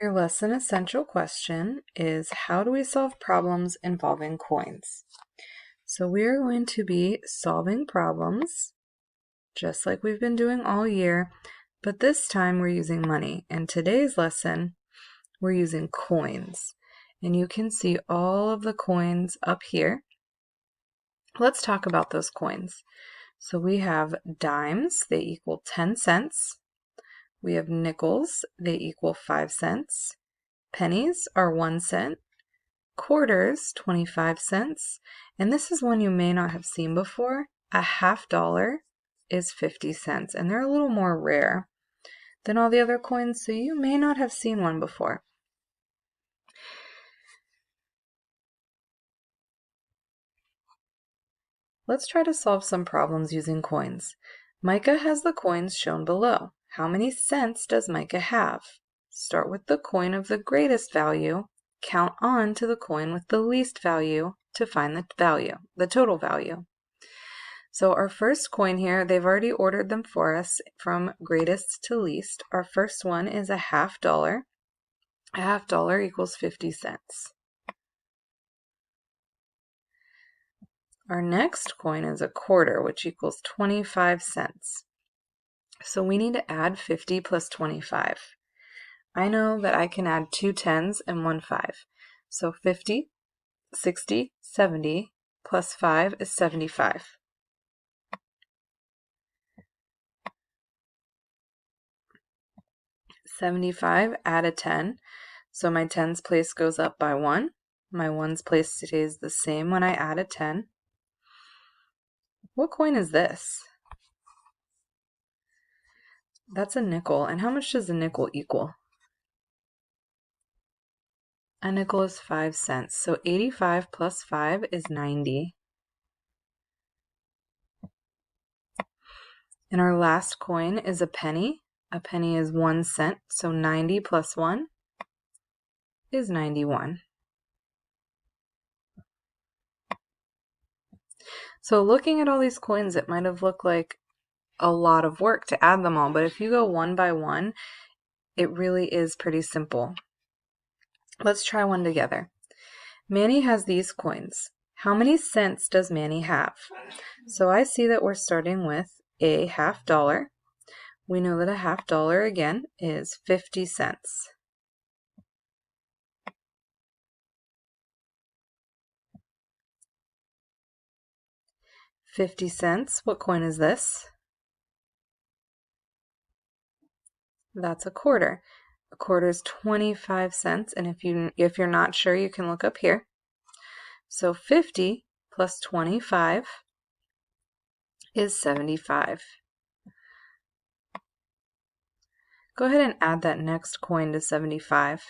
Your lesson essential question is, how do we solve problems involving coins? So we are going to be solving problems just like we've been doing all year, but this time we're using money. In today's lesson, we're using coins. And you can see all of the coins up here. Let's talk about those coins. So we have dimes, they equal 10 cents. We have nickels, they equal 5 cents. Pennies are 1 cent. Quarters, 25 cents. And this is one you may not have seen before. A $50 is 50 cents, and they're a little more rare than all the other coins, so you may not have seen one before. Let's try to solve some problems using coins. Micah has the coins shown below. How many cents does Micah have? Start with the coin of the greatest value, count on to the coin with the least value to find the total value. So our first coin here, they've already ordered them for us from greatest to least. Our first one is a $50. A $50 equals 50 cents. Our next coin is a quarter, which equals 25 cents. So we need to add 50 plus 25. I know that I can add 2 10s and 1 5. So 50, 60, 70 plus 5 is 75. $75, add a 10. So my 10's place goes up by 1. My 1's place stays the same when I add a 10. What coin is this? That's a nickel. And how much does a nickel equal? A nickel is 5 cents. So 85 plus 5 is 90. And our last coin is a penny. A penny is 1 cent. So 90 plus 1 is 91. So looking at all these coins, it might have looked like a lot of work to add them all, but if you go one by one, it really is pretty simple. Let's try one together. Manny has these coins. How many cents does Manny have? So I see that we're starting with a $50. We know that a $50 again is 50 cents. $0.50. What coin is this? That's a quarter. A quarter is 25 cents, and if you're not sure, you can look up here. So 50 plus 25 is 75. Go ahead and add that next coin to 75.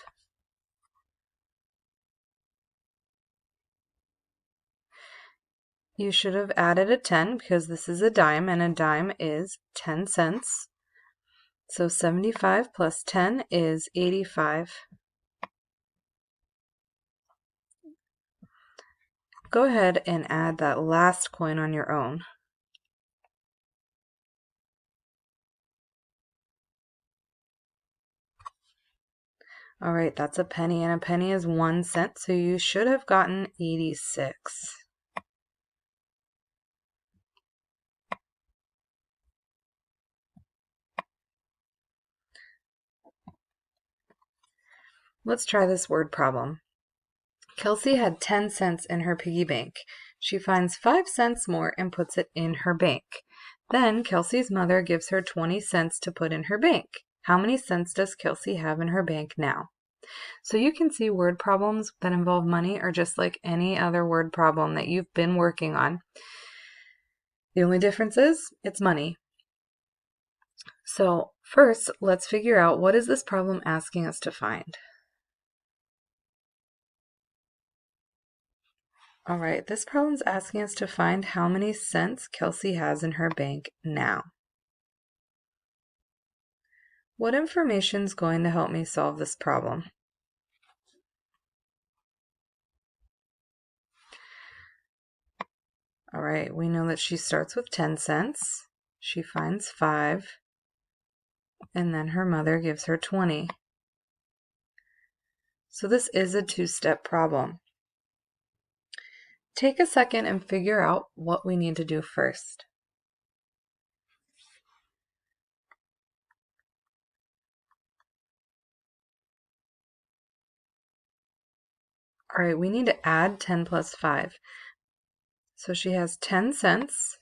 You should have added a 10 because this is a dime, and a dime is 10 cents. So 75 plus 10 is 85. Go ahead and add that last coin on your own. All right, that's a penny, and a penny is 1 cent, so you should have gotten 86. Let's try this word problem. Kelsey had 10 cents in her piggy bank. She finds 5 cents more and puts it in her bank. Then Kelsey's mother gives her 20 cents to put in her bank. How many cents does Kelsey have in her bank now? So you can see word problems that involve money are just like any other word problem that you've been working on. The only difference is it's money. So first, let's figure out, what is this problem asking us to find? All right, this problem's asking us to find how many cents Kelsey has in her bank now. What information is going to help me solve this problem? All right, we know that she starts with 10 cents. She finds 5, and then her mother gives her 20. So this is a two-step problem. Take a second and figure out what we need to do first. All right, we need to add 10 plus 5. So she has 10 cents.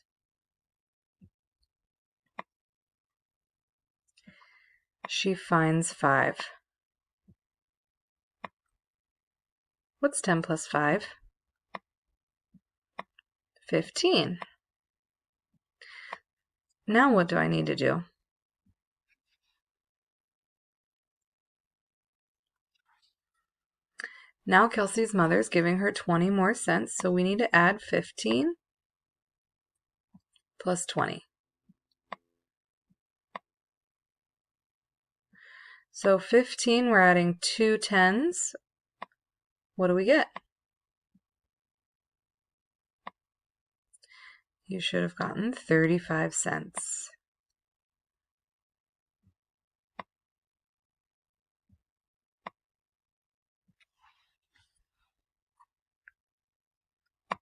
She finds 5. What's 10 plus 5? 15. Now what do I need to do? Now Kelsey's mother's giving her 20 more cents, so we need to add 15 plus 20. So 15, we're adding 2 10s. What do we get? You should have gotten 35 cents.